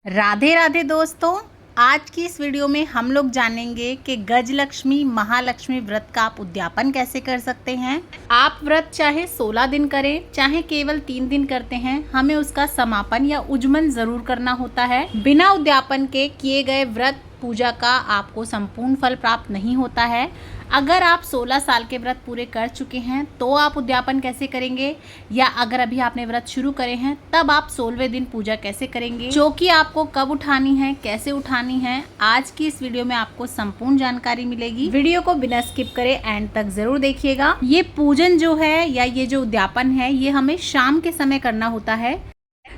राधे राधे दोस्तों। आज की इस वीडियो में हम लोग जानेंगे कि गजलक्ष्मी महालक्ष्मी व्रत का आप उद्यापन कैसे कर सकते हैं। आप व्रत चाहे 16 दिन करें चाहे केवल 3 दिन करते हैं, हमें उसका समापन या उज्जमन जरूर करना होता है। बिना उद्यापन के किए गए व्रत पूजा का आपको संपूर्ण फल प्राप्त नहीं होता है। अगर आप 16 साल के व्रत पूरे कर चुके हैं तो आप उद्यापन कैसे करेंगे, या अगर अभी आपने व्रत शुरू करे हैं तब आप 16वें दिन पूजा कैसे करेंगे, चौकी आपको कब उठानी है, कैसे उठानी है, आज की इस वीडियो में आपको संपूर्ण जानकारी मिलेगी। वीडियो को बिना स्किप करे एंड तक जरूर देखिएगा। ये पूजन जो है या ये जो उद्यापन है ये हमें शाम के समय करना होता है।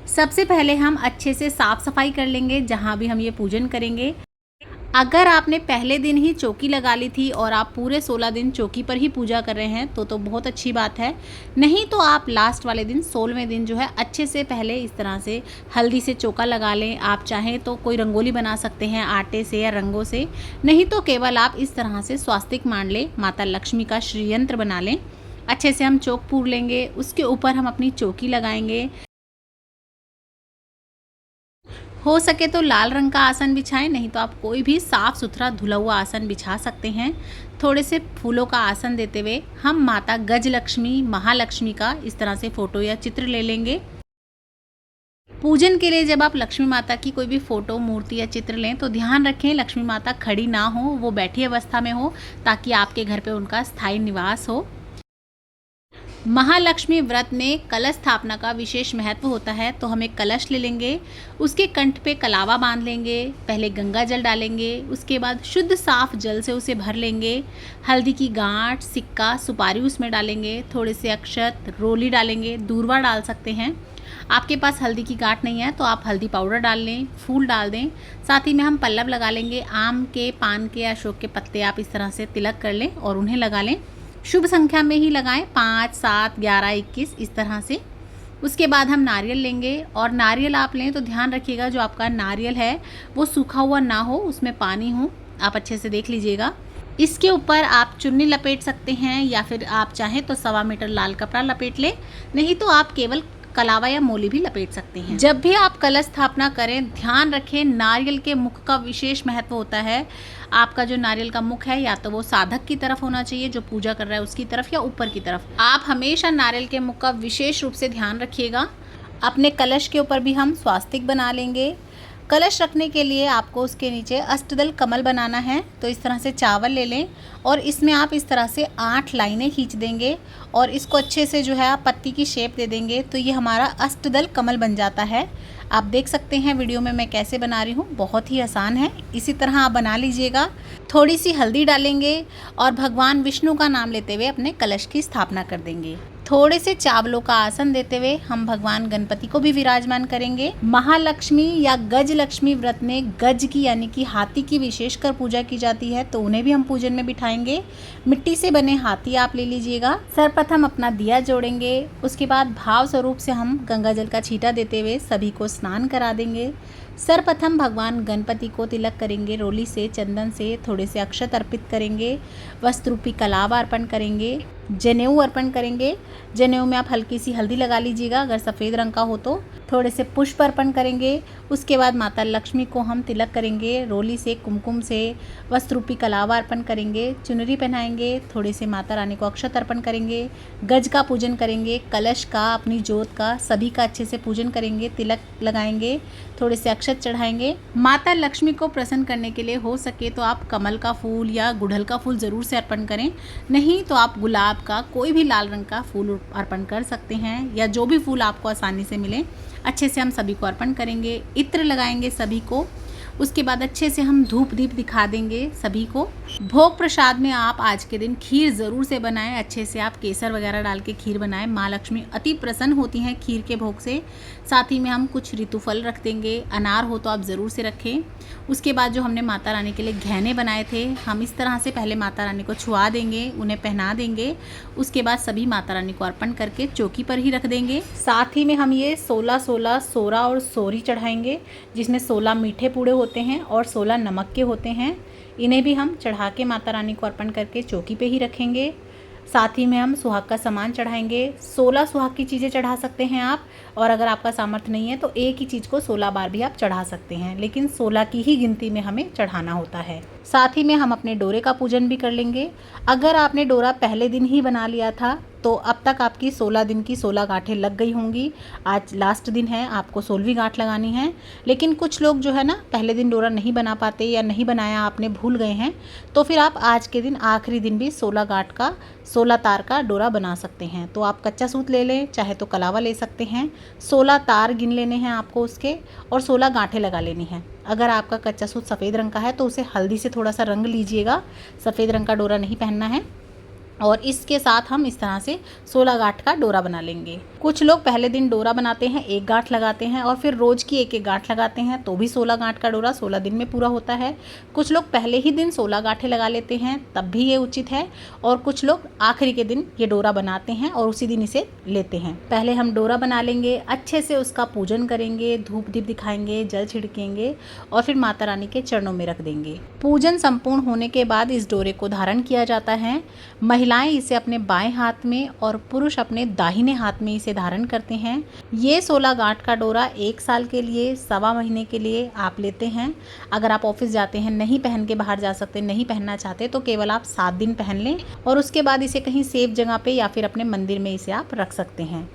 सबसे पहले हम अच्छे से साफ सफाई कर लेंगे जहाँ भी हम ये पूजन करेंगे। अगर आपने पहले दिन ही चौकी लगा ली थी और आप पूरे 16 दिन चौकी पर ही पूजा कर रहे हैं तो बहुत अच्छी बात है। नहीं तो आप लास्ट वाले दिन 16वें दिन जो है अच्छे से पहले इस तरह से हल्दी से चौका लगा लें। आप चाहें तो कोई रंगोली बना सकते हैं आटे से या रंगों से, नहीं तो केवल आप इस तरह से स्वास्तिक मान लें, माता लक्ष्मी का श्रीयंत्र बना लें। अच्छे से हम चौक पूर लेंगे, उसके ऊपर हम अपनी चौकी लगाएंगे। हो सके तो लाल रंग का आसन बिछाएं, नहीं तो आप कोई भी साफ़ सुथरा धुला हुआ आसन बिछा सकते हैं। थोड़े से फूलों का आसन देते हुए हम माता गजलक्ष्मी महालक्ष्मी का इस तरह से फ़ोटो या चित्र ले लेंगे। पूजन के लिए जब आप लक्ष्मी माता की कोई भी फ़ोटो, मूर्ति या चित्र लें तो ध्यान रखें लक्ष्मी माता खड़ी ना हो, वो बैठी अवस्था में हो, ताकि आपके घर पे उनका स्थायी निवास हो। महालक्ष्मी व्रत में कलश स्थापना का विशेष महत्व होता है, तो हम एक कलश ले लेंगे, उसके कंठ पे कलावा बांध लेंगे, पहले गंगा जल डालेंगे, उसके बाद शुद्ध साफ जल से उसे भर लेंगे। हल्दी की गांठ, सिक्का, सुपारी उसमें डालेंगे, थोड़े से अक्षत, रोली डालेंगे, दूर्वा डाल सकते हैं। आपके पास हल्दी की गांठ नहीं है तो आप हल्दी पाउडर डाल लें, फूल डाल दें। साथ ही में हम पल्लव लगा लेंगे, आम के, पान के, अशोक के पत्ते आप इस तरह से तिलक कर लें और उन्हें लगा लें। शुभ संख्या में ही लगाएं, 5, 7, 11, 21 इस तरह से। उसके बाद हम नारियल लेंगे, और नारियल आप लें तो ध्यान रखिएगा जो आपका नारियल है वो सूखा हुआ ना हो, उसमें पानी हो, आप अच्छे से देख लीजिएगा। इसके ऊपर आप चुन्नी लपेट सकते हैं या फिर आप चाहें तो 1.25 मीटर लाल कपड़ा लपेट लें, नहीं तो आप केवल कलावा या मोली भी लपेट सकते हैं। जब भी आप कलश स्थापना करें ध्यान रखें नारियल के मुख का विशेष महत्व होता है। आपका जो नारियल का मुख है या तो वो साधक की तरफ होना चाहिए, जो पूजा कर रहा है उसकी तरफ, या ऊपर की तरफ। आप हमेशा नारियल के मुख का विशेष रूप से ध्यान रखिएगा। अपने कलश के ऊपर भी हम स्वास्तिक बना लेंगे। कलश रखने के लिए आपको उसके नीचे अष्टदल कमल बनाना है, तो इस तरह से चावल ले लें और इसमें आप इस तरह से 8 लाइनें खींच देंगे और इसको अच्छे से जो है आप पत्ती की शेप दे देंगे, तो ये हमारा अष्टदल कमल बन जाता है। आप देख सकते हैं वीडियो में मैं कैसे बना रही हूँ, बहुत ही आसान है, इसी तरह आप बना लीजिएगा। थोड़ी सी हल्दी डालेंगे और भगवान विष्णु का नाम लेते हुए अपने कलश की स्थापना कर देंगे। थोड़े से चावलों का आसन देते हुए हम भगवान गणपति को भी विराजमान करेंगे। महालक्ष्मी या गजलक्ष्मी व्रत में गज की यानी कि हाथी की विशेषकर पूजा की जाती है, तो उन्हें भी हम पूजन में बिठाएंगे। मिट्टी से बने हाथी आप ले लीजिएगा। सर्वप्रथम अपना दिया जोड़ेंगे, उसके बाद भाव स्वरूप से हम गंगा जल का छींटा देते हुए सभी को स्नान करा देंगे। सर्वप्रथम भगवान गणपति को तिलक करेंगे, रोली से, चंदन से, थोड़े से अक्षत अर्पित करेंगे, वस्त्र रूपी कलावा अर्पण करेंगे, जनेऊ अर्पण करेंगे। जनेऊ में आप हल्की सी हल्दी लगा लीजिएगा, अगर सफ़ेद रंग का हो तो। थोड़े से पुष्प अर्पण करेंगे। उसके बाद माता लक्ष्मी को हम तिलक करेंगे, रोली से, कुमकुम से, वस्त्र रूपी कलावा अर्पण करेंगे, चुनरी पहनाएंगे, थोड़े से माता रानी को अक्षत अर्पण करेंगे, गज का पूजन करेंगे, कलश का, अपनी जोत का, सभी का अच्छे से पूजन करेंगे, तिलक लगाएंगे, थोड़े से अक्षत चढ़ाएंगे। माता लक्ष्मी को प्रसन्न करने के लिए हो सके तो आप कमल का फूल या गुड़हल का फूल ज़रूर से अर्पण करें, नहीं तो आप गुलाब का कोई भी लाल रंग का फूल अर्पण कर सकते हैं, या जो भी फूल आपको आसानी से मिले। अच्छे से हम सभी को अर्पण करेंगे, इत्र लगाएंगे सभी को। उसके बाद अच्छे से हम धूप दीप दिखा देंगे सभी को। भोग प्रसाद में आप आज के दिन खीर ज़रूर से बनाएं, अच्छे से आप केसर वगैरह डाल के खीर बनाएं। माँ लक्ष्मी अति प्रसन्न होती हैं खीर के भोग से। साथ ही में हम कुछ ऋतुफल रख देंगे, अनार हो तो आप ज़रूर से रखें। उसके बाद जो हमने माता रानी के लिए गहने बनाए थे, हम इस तरह से पहले माता रानी को छुआ देंगे, उन्हें पहना देंगे। उसके बाद सभी माता रानी को अर्पण करके चौकी पर ही रख देंगे। साथ ही में हम ये 16 सोरा और सोरी चढ़ाएंगे, जिसमें 16 मीठे पूड़े होते हैं और 16 नमक के होते हैं। इन्हें भी हम चढ़ा के माता रानी को अर्पण करके चौकी पे ही रखेंगे। साथ ही में हम सुहाग का सामान चढ़ाएंगे। 16 सुहाग की चीज़ें चढ़ा सकते हैं आप, और अगर आपका सामर्थ्य नहीं है तो एक ही चीज़ को 16 बार भी आप चढ़ा सकते हैं, लेकिन 16 की ही गिनती में हमें चढ़ाना होता है। साथ ही में हम अपने डोरे का पूजन भी कर लेंगे। अगर आपने डोरा पहले दिन ही बना लिया था तो अब तक आपकी 16 दिन की 16 गांठें लग गई होंगी। आज लास्ट दिन है, आपको 16वीं गांठ लगानी है। लेकिन कुछ लोग जो है ना, पहले दिन डोरा नहीं बना पाते या नहीं बनाया, आपने भूल गए हैं, तो फिर आप आज के दिन आखिरी दिन भी 16 गांठ का 16 तार का डोरा बना सकते हैं। तो आप कच्चा सूत ले लें, चाहे तो कलावा ले सकते हैं। 16 तार गिन लेने हैं आपको उसके, और 16 गांठें लगा लेनी हैं। अगर आपका कच्चा सूत सफ़ेद रंग का है तो उसे हल्दी से थोड़ा सा रंग लीजिएगा, सफ़ेद रंग का डोरा नहीं पहनना है। और इसके साथ हम इस तरह से 16 गांठ का डोरा बना लेंगे। कुछ लोग पहले दिन डोरा बनाते हैं, एक गांठ लगाते हैं, और फिर रोज़ की एक एक गांठ लगाते हैं, तो भी 16 गांठ का डोरा 16 दिन में पूरा होता है। कुछ लोग पहले ही दिन 16 गांठें लगा लेते हैं, तब भी ये उचित है। और कुछ लोग आखिरी के दिन ये डोरा बनाते हैं और उसी दिन इसे लेते हैं। पहले हम डोरा बना लेंगे, अच्छे से उसका पूजन करेंगे, धूप दीप दिखाएंगे, जल छिड़केंगे और फिर माता रानी के चरणों में रख देंगे। पूजन संपूर्ण होने के बाद इस डोरे को धारण किया जाता है। महिलाएं इसे अपने बाएं हाथ में और पुरुष अपने दाहिने हाथ में इसे धारण करते हैं। ये 16 गांठ का डोरा 1 साल के लिए, 1.25 महीने के लिए आप लेते हैं। अगर आप ऑफिस जाते हैं, नहीं पहन के बाहर जा सकते, नहीं पहनना चाहते, तो केवल आप 7 दिन पहन लें और उसके बाद इसे कहीं सेफ जगह पे या फिर अपने मंदिर में इसे आप रख सकते हैं।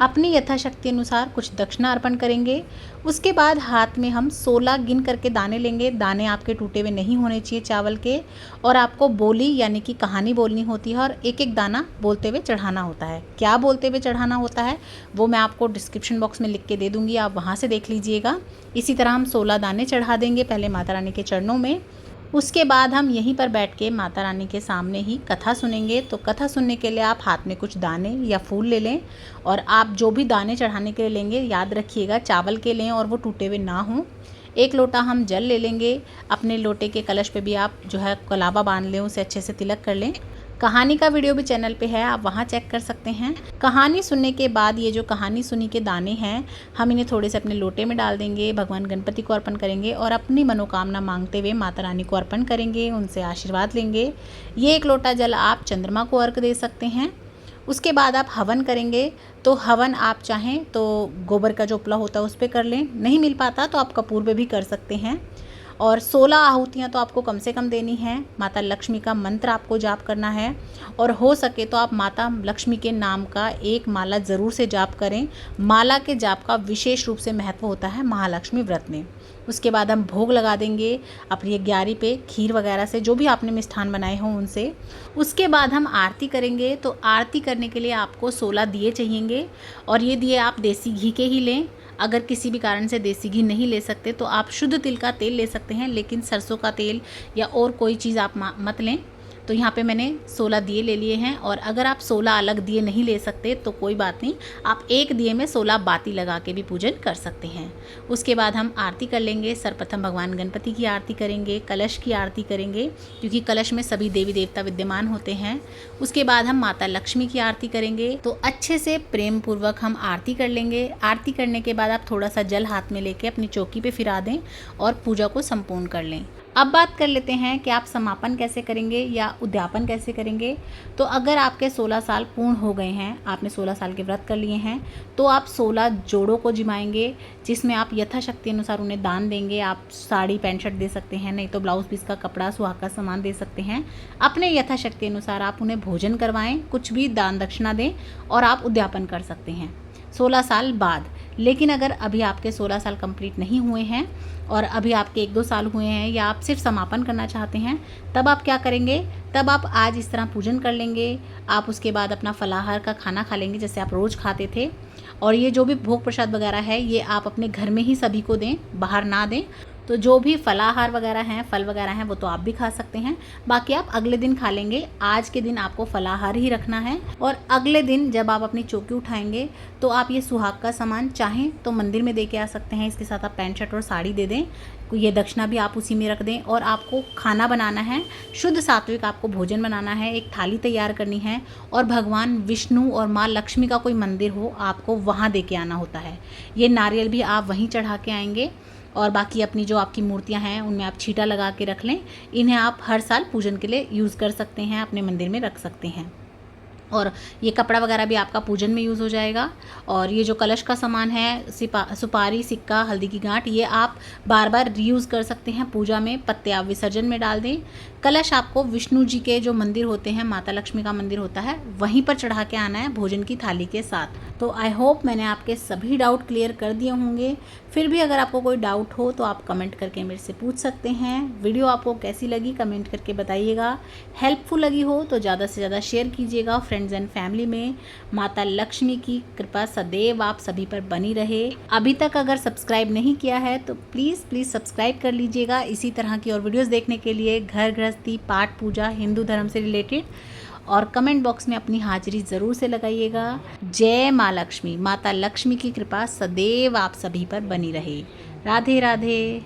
अपनी यथाशक्ति अनुसार कुछ दक्षिणा अर्पण करेंगे। उसके बाद हाथ में हम 16 गिन करके दाने लेंगे। दाने आपके टूटे हुए नहीं होने चाहिए चावल के, और आपको बोली यानी कि कहानी बोलनी होती है और एक एक दाना बोलते हुए चढ़ाना होता है। क्या बोलते हुए चढ़ाना होता है वो मैं आपको डिस्क्रिप्शन बॉक्स में लिख के दे दूँगी, आप वहाँ से देख लीजिएगा। इसी तरह हम 16 दाने चढ़ा देंगे पहले माता रानी के चरणों में। उसके बाद हम यहीं पर बैठ के माता रानी के सामने ही कथा सुनेंगे। तो कथा सुनने के लिए आप हाथ में कुछ दाने या फूल ले लें, और आप जो भी दाने चढ़ाने के लिए लेंगे याद रखिएगा चावल के लें और वो टूटे हुए ना हों। 1 लोटा हम जल ले लेंगे। अपने लोटे के कलश पे भी आप जो है कलावा बांध लें, उसे अच्छे से तिलक कर लें। कहानी का वीडियो भी चैनल पे है, आप वहाँ चेक कर सकते हैं। कहानी सुनने के बाद ये जो कहानी सुनी के दाने हैं, हम इन्हें थोड़े से अपने लोटे में डाल देंगे, भगवान गणपति को अर्पण करेंगे और अपनी मनोकामना मांगते हुए माता रानी को अर्पण करेंगे, उनसे आशीर्वाद लेंगे। ये 1 लोटा जल आप चंद्रमा को अर्घ दे सकते हैं। उसके बाद आप हवन करेंगे। तो हवन आप चाहें तो गोबर का जो उपला होता है उस पर कर लें, नहीं मिल पाता तो आप कपूर पे भी कर सकते हैं। और 16 आहुतियाँ तो आपको कम से कम देनी है। माता लक्ष्मी का मंत्र आपको जाप करना है, और हो सके तो आप माता लक्ष्मी के नाम का एक माला ज़रूर से जाप करें। माला के जाप का विशेष रूप से महत्व होता है महालक्ष्मी व्रत में। उसके बाद हम भोग लगा देंगे अपनी 11 पे खीर वगैरह से, जो भी आपने मिष्ठान बनाए हों उनसे। उसके बाद हम आरती करेंगे। तो आरती करने के लिए आपको 16 दिए चाहिएंगे, और ये दिए आप देसी घी के ही लें। अगर किसी भी कारण से देसी घी नहीं ले सकते तो आप शुद्ध तिल का तेल ले सकते हैं, लेकिन सरसों का तेल या और कोई चीज़ आप मत लें। तो यहाँ पे मैंने 16 दिए ले लिए हैं, और अगर आप 16 अलग दिए नहीं ले सकते तो कोई बात नहीं, आप एक दिए में 16 बाती लगा के भी पूजन कर सकते हैं। उसके बाद हम आरती कर लेंगे। सर्वप्रथम भगवान गणपति की आरती करेंगे, कलश की आरती करेंगे, क्योंकि कलश में सभी देवी देवता विद्यमान होते हैं। उसके बाद हम माता लक्ष्मी की आरती करेंगे। तो अच्छे से प्रेम पूर्वक हम आरती कर लेंगे। आरती करने के बाद आप थोड़ा सा जल हाथ में लेके अपनी चौकी पे फिरा दें और पूजा को संपूर्ण कर लें। अब बात कर लेते हैं कि आप समापन कैसे करेंगे या उद्यापन कैसे करेंगे। तो अगर आपके 16 साल पूर्ण हो गए हैं, आपने 16 साल के व्रत कर लिए हैं, तो आप 16 जोड़ों को जिमाएंगे, जिसमें आप यथाशक्ति अनुसार उन्हें दान देंगे। आप साड़ी पैंट शर्ट दे सकते हैं, नहीं तो ब्लाउज पीस का कपड़ा, सुहाग का सामान दे सकते हैं। अपने यथाशक्ति अनुसार आप उन्हें भोजन करवाएं, कुछ भी दान दक्षिणा दें, और आप उद्यापन कर सकते हैं 16 साल बाद। लेकिन अगर अभी आपके 16 साल कंप्लीट नहीं हुए हैं और अभी आपके 1-2 साल हुए हैं, या आप सिर्फ समापन करना चाहते हैं, तब आप क्या करेंगे, तब आप आज इस तरह पूजन कर लेंगे। आप उसके बाद अपना फलाहार का खाना खा लेंगे जैसे आप रोज़ खाते थे, और ये जो भी भोग प्रसाद वगैरह है ये आप अपने घर में ही सभी को दें, बाहर ना दें। तो जो भी फलाहार वगैरह हैं, फल वगैरह हैं, वो तो आप भी खा सकते हैं, बाकी आप अगले दिन खा लेंगे। आज के दिन आपको फलाहार ही रखना है, और अगले दिन जब आप अपनी चौकी उठाएंगे तो आप ये सुहाग का सामान चाहें तो मंदिर में दे के आ सकते हैं। इसके साथ आप पैंट शर्ट और साड़ी दे दें, ये दक्षिणा भी आप उसी में रख दें। और आपको खाना बनाना है, शुद्ध सात्विक आपको भोजन बनाना है, एक थाली तैयार करनी है, और भगवान विष्णु और माँ लक्ष्मी का कोई मंदिर हो आपको वहाँ दे के आना होता है। ये नारियल भी आप वहीं चढ़ा के आएंगे, और बाकी अपनी जो आपकी मूर्तियां हैं उनमें आप छीटा लगा के रख लें। इन्हें आप हर साल पूजन के लिए यूज़ कर सकते हैं, अपने मंदिर में रख सकते हैं। और ये कपड़ा वगैरह भी आपका पूजन में यूज़ हो जाएगा। और ये जो कलश का सामान है, सुपारी, सिक्का, हल्दी की गांठ, ये आप बार बार रीयूज़ कर सकते हैं पूजा में। पत्ते आप विसर्जन में डाल दें। कलश आपको विष्णु जी के जो मंदिर होते हैं, माता लक्ष्मी का मंदिर होता है, वहीं पर चढ़ा के आना है भोजन की थाली के साथ। तो आई होप मैंने आपके सभी डाउट क्लियर कर दिए होंगे। फिर भी अगर आपको कोई डाउट हो तो आप कमेंट करके मेरे से पूछ सकते हैं। वीडियो आपको कैसी लगी कमेंट करके बताइएगा। हेल्पफुल लगी हो तो ज़्यादा से ज़्यादा शेयर कीजिएगा फ्रेंड्स एंड फैमिली में। माता लक्ष्मी की कृपा सदैव आप सभी पर बनी रहे। अभी तक अगर सब्सक्राइब नहीं किया है तो प्लीज़ सब्सक्राइब कर लीजिएगा इसी तरह की और वीडियोज़ देखने के लिए, घर गृहस्थी, पाठ पूजा, हिंदू धर्म से रिलेटेड। और कमेंट बॉक्स में अपनी हाजिरी ज़रूर से लगाइएगा। जय माँ लक्ष्मी। माता लक्ष्मी की कृपा सदैव आप सभी पर बनी रहे। राधे राधे।